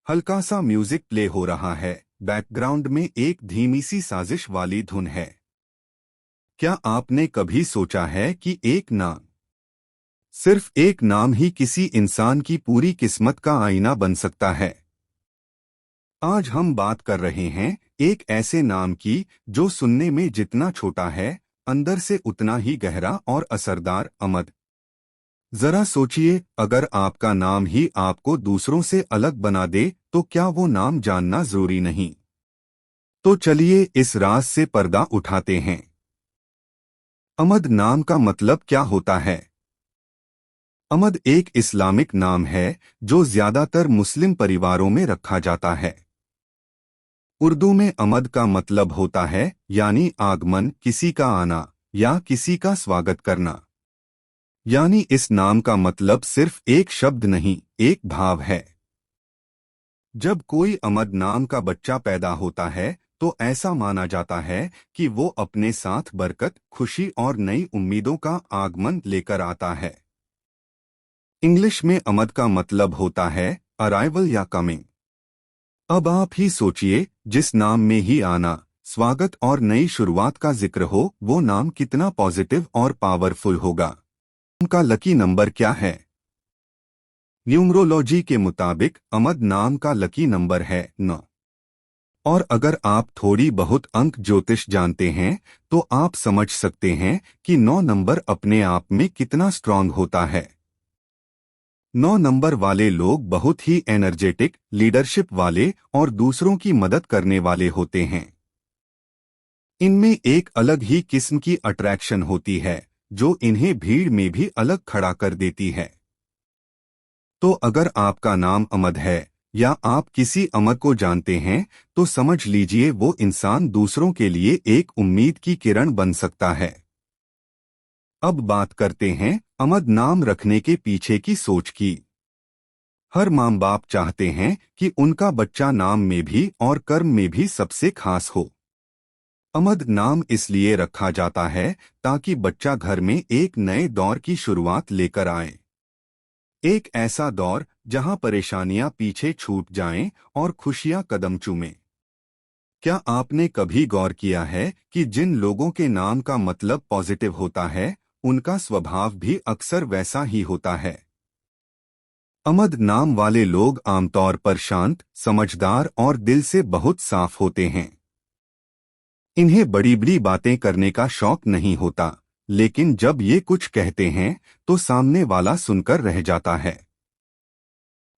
हल्का सा music play हो रहा है। बैकग्राउंड में एक धीमी सी साजिश वाली धुन है। क्या आपने कभी सोचा है कि एक नाम, सिर्फ एक नाम ही किसी इंसान की पूरी किस्मत का आईना बन सकता है? आज हम बात कर रहे हैं एक ऐसे नाम की जो सुनने में जितना छोटा है, अंदर से उतना ही गहरा और असरदार। अमद। जरा सोचिए, अगर आपका नाम ही आपको दूसरों से अलग बना दे तो क्या वो नाम जानना जरूरी नहीं? तो चलिए इस राज से पर्दा उठाते हैं। अमद नाम का मतलब क्या होता है? अमद एक इस्लामिक नाम है जो ज्यादातर मुस्लिम परिवारों में रखा जाता है। उर्दू में अमद का मतलब होता है यानी आगमन, किसी का आना या किसी का स्वागत करना। यानी इस नाम का मतलब सिर्फ एक शब्द नहीं, एक भाव है। जब कोई अमद नाम का बच्चा पैदा होता है तो ऐसा माना जाता है कि वो अपने साथ बरकत, खुशी और नई उम्मीदों का आगमन लेकर आता है। इंग्लिश में अमद का मतलब होता है अराइवल या कमिंग। अब आप ही सोचिए, जिस नाम में ही आना, स्वागत और नई शुरुआत का जिक्र हो, वो नाम कितना पॉजिटिव और पावरफुल होगा। का लकी नंबर क्या है? न्यूमरोलॉजी के मुताबिक अमद नाम का लकी नंबर है 9। और अगर आप थोड़ी बहुत अंक ज्योतिष जानते हैं तो आप समझ सकते हैं कि 9 नंबर अपने आप में कितना स्ट्रांग होता है। 9 नंबर वाले लोग बहुत ही एनर्जेटिक, लीडरशिप वाले और दूसरों की मदद करने वाले होते हैं। इनमें एक अलग ही किस्म की अट्रैक्शन होती है जो इन्हें भीड़ में भी अलग खड़ा कर देती है। तो अगर आपका नाम अमद है या आप किसी अमद को जानते हैं तो समझ लीजिए वो इंसान दूसरों के लिए एक उम्मीद की किरण बन सकता है। अब बात करते हैं अमद नाम रखने के पीछे की सोच की। हर माँ बाप चाहते हैं कि उनका बच्चा नाम में भी और कर्म में भी सबसे खास हो। अमद नाम इसलिए रखा जाता है ताकि बच्चा घर में एक नए दौर की शुरुआत लेकर आए। एक ऐसा दौर जहां परेशानियां पीछे छूट जाएं और खुशियां कदम चूमें। क्या आपने कभी गौर किया है कि जिन लोगों के नाम का मतलब पॉजिटिव होता है, उनका स्वभाव भी अक्सर वैसा ही होता है? अमद नाम वाले लोग आमतौर पर शांत, समझदार और दिल से बहुत साफ होते हैं। इन्हें बड़ी बड़ी बातें करने का शौक नहीं होता, लेकिन जब ये कुछ कहते हैं तो सामने वाला सुनकर रह जाता है।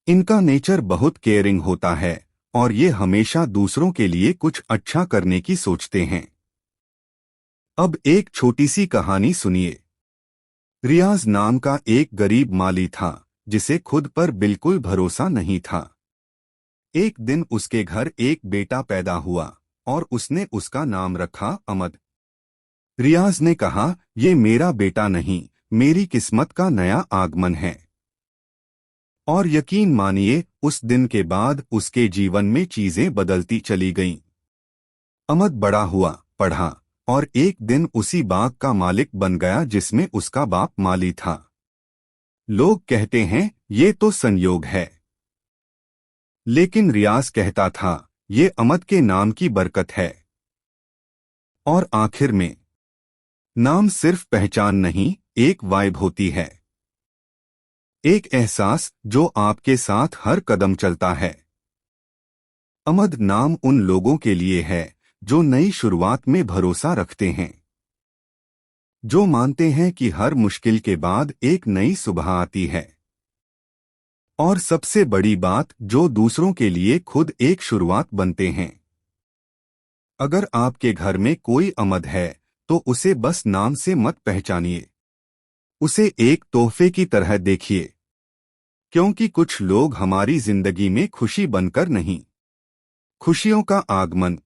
इनका नेचर बहुत केयरिंग होता है और ये हमेशा दूसरों के लिए कुछ अच्छा करने की सोचते हैं। अब एक छोटी सी कहानी सुनिए। रियाज नाम का एक गरीब माली था जिसे खुद पर बिल्कुल भरोसा नहीं था। एक दिन उसके घर एक बेटा पैदा हुआ और उसने उसका नाम रखा अमद। रियाज ने कहा, ये मेरा बेटा नहीं, मेरी किस्मत का नया आगमन है। और यकीन मानिए, उस दिन के बाद उसके जीवन में चीजें बदलती चली गईं। अमद बड़ा हुआ, पढ़ा और एक दिन उसी बाग का मालिक बन गया जिसमें उसका बाप माली था। लोग कहते हैं ये तो संयोग है, लेकिन रियाज कहता था ये अमद के नाम की बरकत है। और आखिर में, नाम सिर्फ पहचान नहीं, एक वाइब होती है। एक एहसास जो आपके साथ हर कदम चलता है। अमद नाम उन लोगों के लिए है जो नई शुरुआत में भरोसा रखते हैं, जो मानते हैं कि हर मुश्किल के बाद एक नई सुबह आती है। और सबसे बड़ी बात, जो दूसरों के लिए खुद एक शुरुआत बनते हैं। अगर आपके घर में कोई अमद है तो उसे बस नाम से मत पहचानिए, उसे एक तोहफे की तरह देखिए। क्योंकि कुछ लोग हमारी जिंदगी में खुशी बनकर नहीं, खुशियों का आगमन,